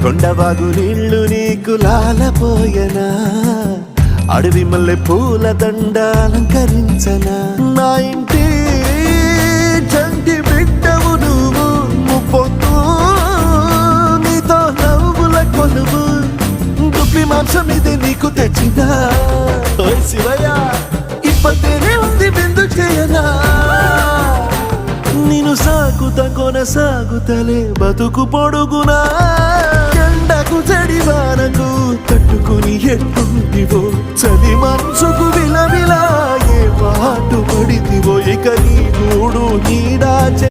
కొండవాగు నీళ్లు నీకు లాలపోయనా అడవి మల్లె పూల దండ అలంకరించనా నా ఇంటి చంటి బిడ్డవు నువ్వు ముప్పొద్దు నీతో నవ్వుల కొలువు దుప్పి మాంసం ఇది నీకు తెచ్చినా ఓయ్ శివయ్య ఇప్పటినే ఉంది బిందు చేయనా నిన్ను సాగుతా కొనసాగుతలే బతుకు పొడుగునా ఎండకు చెడివానకు తట్టుకుని ఎట్టుంటివో చలి మనసుకు విలవిలా ఏ పాటు పడితివో ఇక నీ గూడు నీడాచే